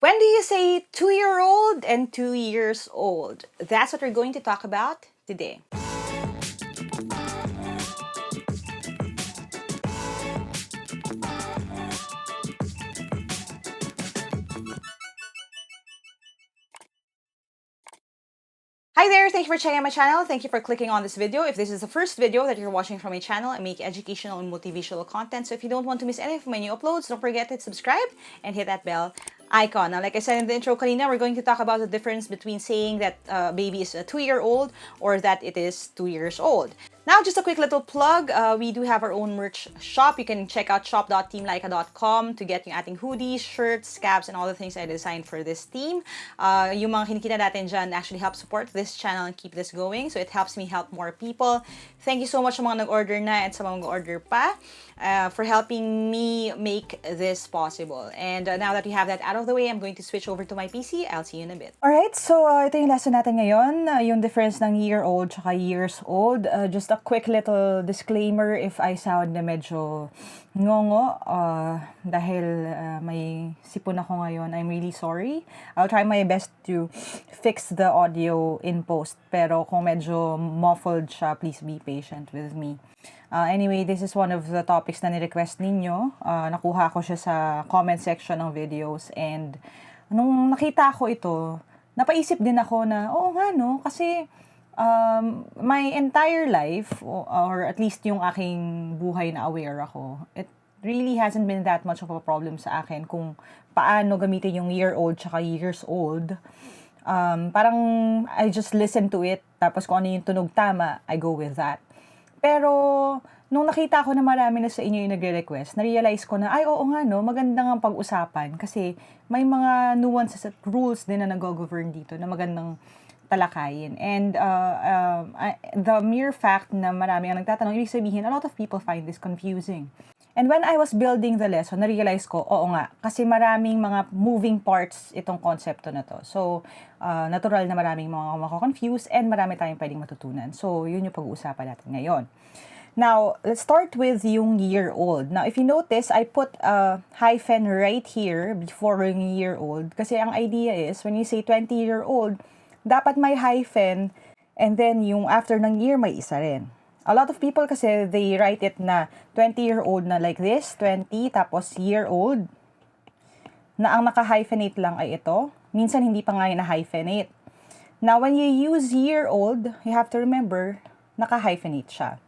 When do you say 2-year-old and 2 years old? That's what we're going to talk about today. Hi there, thank you for checking out my channel. Thank you for clicking on this video. If this is the first video that you're watching from my channel, I make educational and motivational content. So if you don't want to miss any of my new uploads, don't forget to subscribe and hit that bell icon. Now, like I said in the intro kanina, we're going to talk about the difference between saying that baby is a 2-year-old or that it is 2 years old. Now, just a quick little plug. We do have our own merch shop. You can check out shop.teamlyqa.com to get yung ating hoodies, shirts, caps, and all the things I designed for this team. Yung mga kinikita natin dyan actually help support this channel and keep this going. So it helps me help more people. Thank you so much sa mga nag-order na at sa mga nag-order pa for helping me make this possible. And now that we have that out of the way, I'm going to switch over to my PC. I'll see you in a bit. Alright, so ito yung lesson natin ngayon. Yung difference ng year-old tsaka years old. Just a quick little disclaimer if I sound na medyo ngongo dahil may sipon ako ngayon. I'm really sorry. I'll try my best to fix the audio in post. Pero kung medyo muffled siya, please be patient with me. Anyway, this is one of the topics na ni-request ninyo. Nakuha ko siya sa comment section ng videos and nung nakita ko ito, napaisip din ako na, oo nga no, kasi my entire life, or at least yung aking buhay na aware ako, it really hasn't been that much of a problem sa akin kung paano gamitin yung year-old tsaka years old. Parang I just listen to it, tapos kung ano yung tunog tama, I go with that. Pero, nung nakita ko na marami na sa inyo yung nagre-request, na-realize ko na, ay oo nga no, maganda nga pag-usapan kasi may mga nuances at rules din na nag-govern dito na magandang talakayin. And the mere fact na marami ang nagtatanong, ibig sabihin, a lot of people find this confusing. And when I was building the lesson, na-realize ko, oo nga, kasi maraming mga moving parts itong konsepto na to. So, natural na maraming mga mako-confuse and marami tayong pwedeng matutunan. So, yun yung pag-uusapan natin ngayon. Now, let's start with yung year-old. Now, if you notice, I put a hyphen right here before yung year-old. Kasi ang idea is, when you say 20-year-old, dapat may hyphen and then yung after ng year, may isa rin. A lot of people kasi, they write it na 20-year-old na like this, 20, tapos year-old, na ang naka-hyphenate lang ay ito. Minsan, hindi pa nga yung na-hyphenate. Now, when you use year-old, you have to remember, naka-hyphenate siya.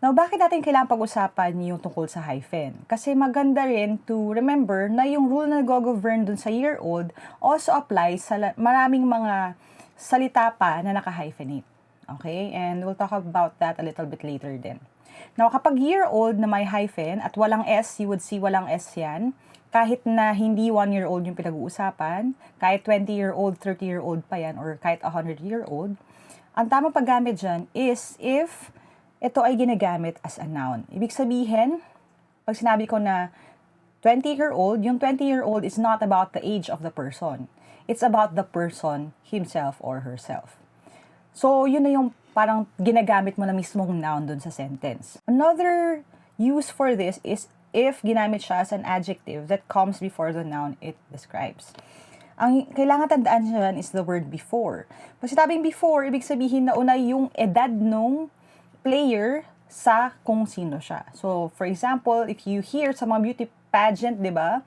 Now, bakit natin kailangan pag-usapan yung tungkol sa hyphen? Kasi maganda rin to remember na yung rule na nag-govern dun sa year-old also applies sa maraming mga salita pa na naka-hyphenate. Okay? And we'll talk about that a little bit later din. Now, kapag year-old na may hyphen at walang S, you would see walang S yan. Kahit na hindi 1-year-old yung pinag-uusapan, kahit 20-year-old, 30-year-old pa yan, or kahit 100-year-old, ang tamang paggamit dyan is if ito ay ginagamit as a noun. Ibig sabihin, pag sinabi ko na 20-year-old, yung 20-year-old is not about the age of the person. It's about the person himself or herself. So, yun na yung parang ginagamit mo na mismong noun dun sa sentence. Another use for this is if ginamit siya as an adjective that comes before the noun it describes. Ang kailangan tandaan dyan is the word before. Pag sinabing before, ibig sabihin na una yung edad nung player sa kung sino siya. So, for example, if you hear sa mga beauty pageant, di ba?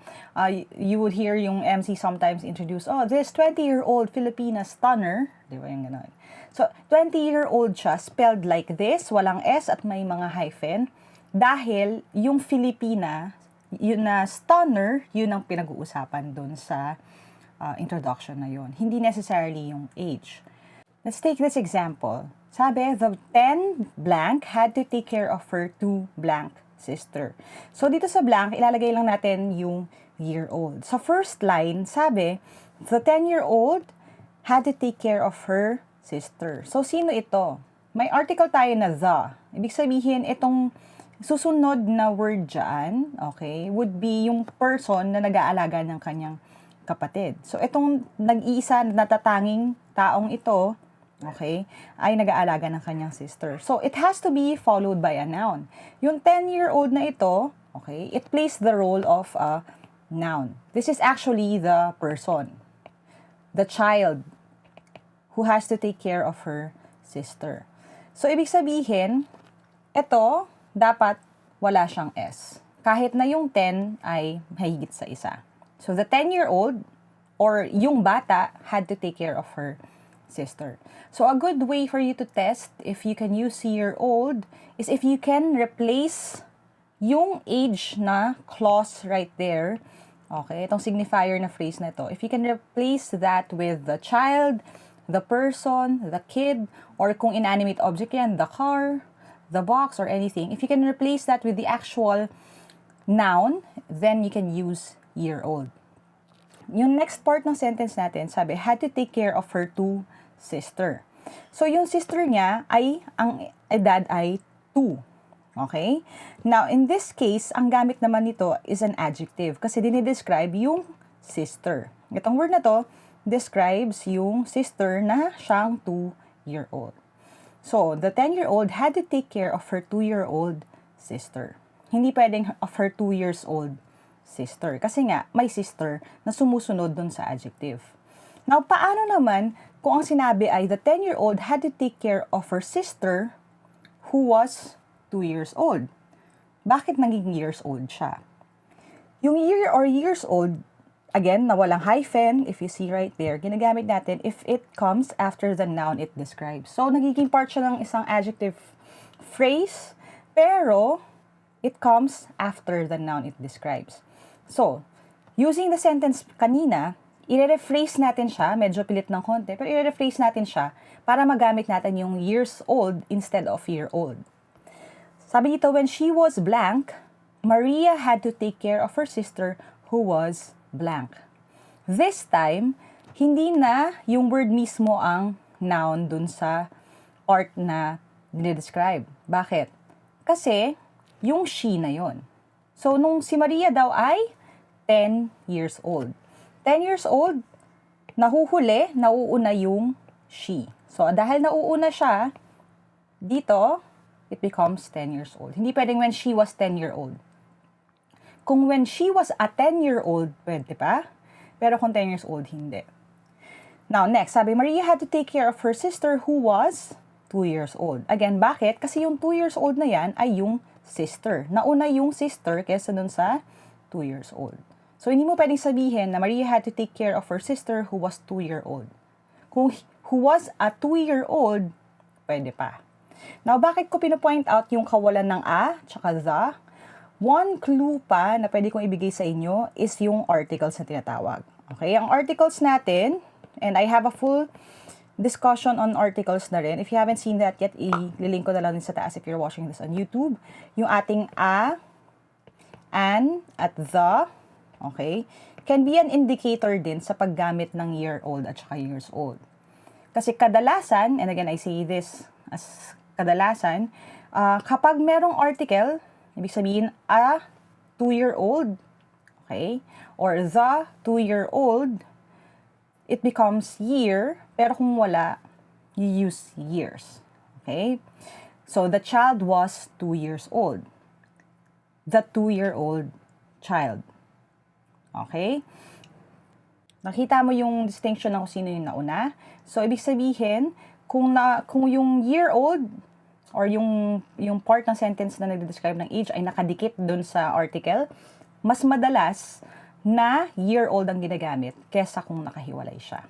You would hear yung MC sometimes introduce, oh, this 20-year-old Filipina stunner. Di ba yung gano'n? So, 20-year-old siya, spelled like this, walang S at may mga hyphen, dahil yung Filipina, yun na stunner, yun ang pinag-uusapan dun sa introduction na yun. Hindi necessarily yung age. Let's take this example. Sabi, the 10 blank had to take care of her 2 blank sister. So, dito sa blank, ilalagay lang natin yung year-old. Sa first line, sabi, the 10-year-old had to take care of her sister. So, sino ito? May article tayo na the. Ibig sabihin, itong susunod na word dyan, okay, would be yung person na nag-aalaga ng kanyang kapatid. So, itong nag-iisa natatanging taong ito, okay, ay nag-aalaga ng kanyang sister. So, it has to be followed by a noun. Yung 10-year-old na ito, okay, it plays the role of a noun. This is actually the person, the child who has to take care of her sister. So, ibig sabihin, ito, dapat wala siyang S. Kahit na yung 10 ay mahigit sa isa. So, the 10-year-old or yung bata had to take care of her sister. So, a good way for you to test if you can use year-old is if you can replace yung age na clause right there. Okay, itong signifier na phrase na ito. If you can replace that with the child, the person, the kid, or kung inanimate object yan, the car, the box, or anything, if you can replace that with the actual noun, then you can use year-old. Yung next part ng sentence natin, sabi, had to take care of her two sister. So, yung sister niya ay, ang edad ay 2. Okay? Now, in this case, ang gamit naman nito is an adjective kasi dinidescribe yung sister. Itong word na to describes yung sister na siyang 2-year-old. So, the 10-year-old had to take care of her 2-year-old sister. Hindi pwedeng of her 2 years old sister. Kasi nga, may sister na sumusunod dun sa adjective. Now, paano naman kung ang sinabi ay the 10-year-old had to take care of her sister who was 2 years old? Bakit naging years old siya? Yung year or years old, again, na walang hyphen, if you see right there, ginagamit natin if it comes after the noun it describes. So, nagiging part siya ng isang adjective phrase, pero it comes after the noun it describes. So, using the sentence kanina, i-rephrase natin siya, medyo pilit ng konti, pero i-rephrase natin siya para magamit natin yung years old instead of year old. Sabi dito, when she was blank, Maria had to take care of her sister who was blank. This time, hindi na yung word mismo ang noun dun sa part na dinidescribe. Bakit? Kasi, yung she na yon. So, nung si Maria daw ay 10 years old. 10 years old, nahuhuli, nauuna yung she. So, dahil nauuna siya, dito, it becomes 10 years old. Hindi pwedeng when she was 10-year-old. Kung when she was a 10-year-old, pwede pa. Pero kung 10 years old, hindi. Now, next, sabi, Maria had to take care of her sister who was 2 years old. Again, bakit? Kasi yung 2 years old na yan ay yung sister. Nauna yung sister kesa dun sa 2 years old. So, hindi mo pwedeng sabihin na Maria had to take care of her sister who was 2-year-old. Kung who was a 2-year-old, pwede pa. Now, bakit ko pinapoint out yung kawalan ng a, tsaka the? One clue pa na pwede kong ibigay sa inyo is yung articles na tinatawag. Okay, ang articles natin, and I have a full discussion on articles na rin. If you haven't seen that yet, ililink ko na lang din sa taas if you're watching this on YouTube. Yung ating a, an, at the, okay, can be an indicator din sa paggamit ng year-old at saka years old. Kasi kadalasan, and again, I say this as kadalasan, kapag merong article, ibig sabihin, a 2-year-old, okay, or the 2-year-old, it becomes year, pero kung wala, you use years. Okay? So, the child was 2 years old. The 2-year-old child. Okay? Nakita mo yung distinction ng kung sino yung nauna. So, ibig sabihin, kung yung year-old or yung part ng sentence na nagde-describe ng age ay nakadikit dun sa article, mas madalas na year-old ang ginagamit kesa kung nakahiwalay siya.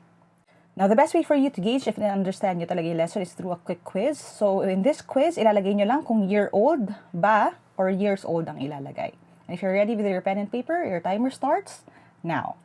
Now, the best way for you to gauge if na-understand nyo talaga yung lesson is through a quick quiz. So, in this quiz, ilalagay nyo lang kung year-old ba or years old ang ilalagay. And if you're ready with your pen and paper, your timer starts now.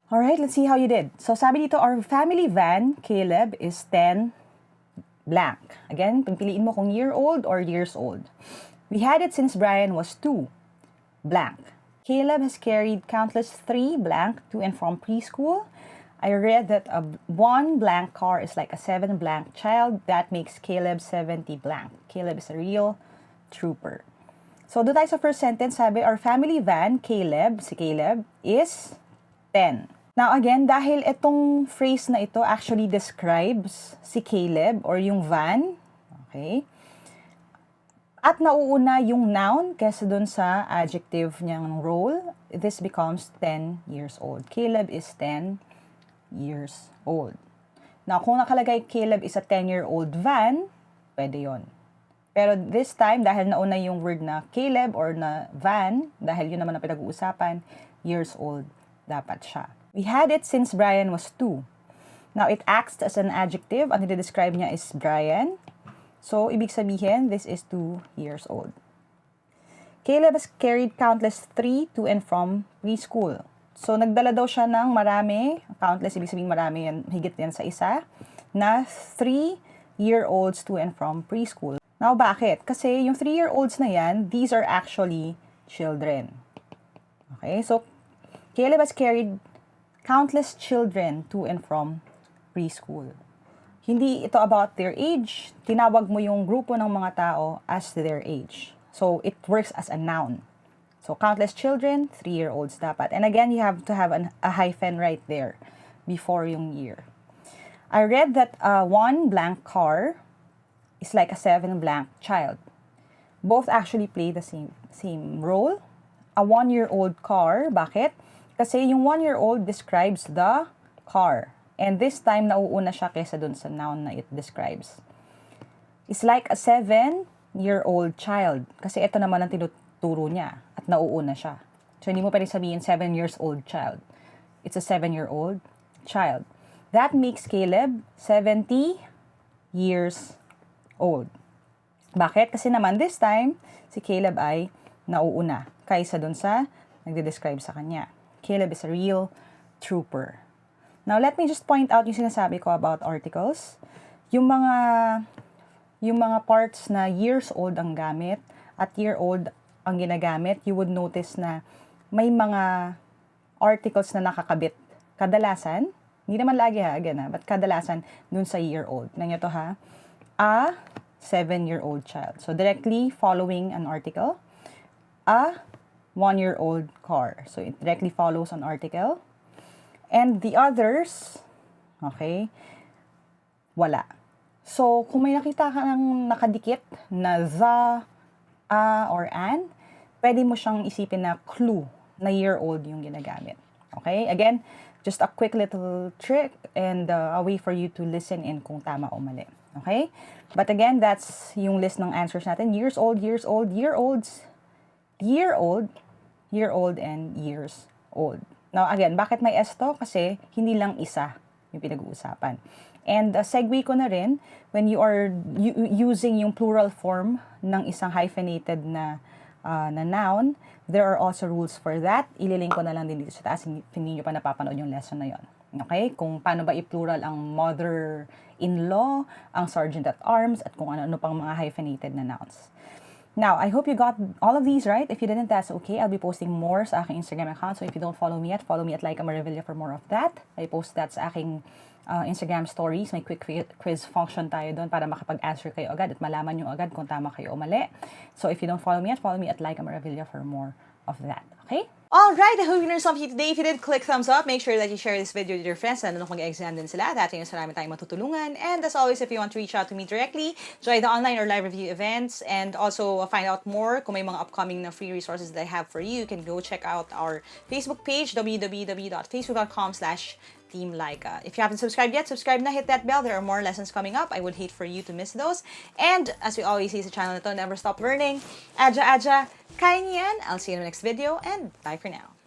Alright, let's see how you did. So sabi dito, our family van, Caleb, is 10 blank. Again, pagpiliin mo kung year-old or years old. We had it since Brian was 2 blank. Caleb has carried countless 3 blank to and from preschool. I read that a 1 blank car is like a 7 blank child. That makes Caleb 70 blank. Caleb is a real trooper. So, doon tayo sa first sentence, sabi, our family van, Caleb, si Caleb, is 10. Now, again, dahil itong phrase na ito actually describes si Caleb or yung van, okay? At nauuna yung noun kesa dun sa adjective niyang role, this becomes 10 years old. Caleb is 10 years old. Now, kung nakalagay Caleb is a 10-year-old van, pwede yon. Pero this time, dahil nauna yung word na Caleb or na van, dahil yun naman ang pinag-uusapan, years old dapat siya. We had it since Brian was 2. Now, it acts as an adjective. Ang nide-describe niya is Brian. So, ibig sabihin, this is 2 years old. Caleb has carried countless 3 to and from preschool. So, nagdala daw siya ng marami, countless, ibig sabihin marami yan, higit yan sa isa, na 3-year-olds to and from preschool. Now, bakit? Kasi yung 3-year-olds na yan, these are actually children. Okay, so, Caleb has carried countless children to and from preschool. Hindi ito about their age. Tinawag mo yung grupo ng mga tao as their age. So, it works as a noun. So, countless children, 3-year-olds dapat. And again, you have to have a hyphen right there before yung year. I read that a 1 blank car is like a 7 blank child. Both actually play the same role. A 1-year-old car, bakit? Kasi yung 1-year-old describes the car. And this time, nauuna siya kesa dun sa noun na it describes. It's like a 7-year-old child. Kasi ito naman ang tinuturo niya. At nauuna siya. So, hindi mo pwede sabihin 7-years-old child. It's a 7-year-old child. That makes Caleb 70 years old. Bakit? Kasi naman this time, si Caleb ay nauuna. Kaysa dun sa nagde-describe sa kanya. Caleb is a real trooper. Now, let me just point out yung sinasabi ko about articles. Yung mga parts na years old ang gamit at year old ang ginagamit, you would notice na may mga articles na nakakabit. Kadalasan, hindi naman lagi again but kadalasan dun sa year old. Tingnan nyo to ha. A 7-year-old child. So, directly following an article. A 1-year-old car. So, it directly follows an article. And the others, okay, wala. So, kung may nakita ka ng nakadikit na the, a, or an, pwede mo siyang isipin na clue na year-old yung ginagamit. Okay? Again, just a quick little trick and a way for you to listen in kung tama o mali. Okay? But again, that's yung list ng answers natin. Years old, year-olds, year-old, and years old. Now, again, bakit may S to? Kasi hindi lang isa yung pinag-uusapan. And segue ko na rin, when you are using yung plural form ng isang hyphenated na noun, there are also rules for that. Ililink ko na lang din dito sa taas, hindi nyo pa napapanood yung lesson na yon. Okay? Kung paano ba i-plural ang mother-in-law, ang sergeant-at-arms, at kung ano-ano pang mga hyphenated na nouns. Now, I hope you got all of these right. If you didn't, that's okay. I'll be posting more sa aking Instagram account. So if you don't follow me at Lyqa Marevilla for more of that. I post that sa aking Instagram stories. May quick quiz function tayo doon para makapag-answer kayo agad at malaman nyo agad kung tama kayo o mali. So if you don't follow me at Lyqa Marevilla for more of that. Okay? Alright, I hope you learned something today. If you did, click thumbs up. Make sure that you share this video with your friends na mag-exam din sila. Dati yung marami tayong matutulungan. And as always, if you want to reach out to me directly, join the online or live review events, and also find out more kung may mga upcoming na free resources that I have for you. You can go check out our Facebook page, www.facebook.com/Team Lyqa. If you haven't subscribed yet, subscribe na, hit that bell. There are more lessons coming up. I would hate for you to miss those. And as we always say sa channel na to, never stop learning. Aja, kaya niyan. I'll see you in the next video, and bye for now.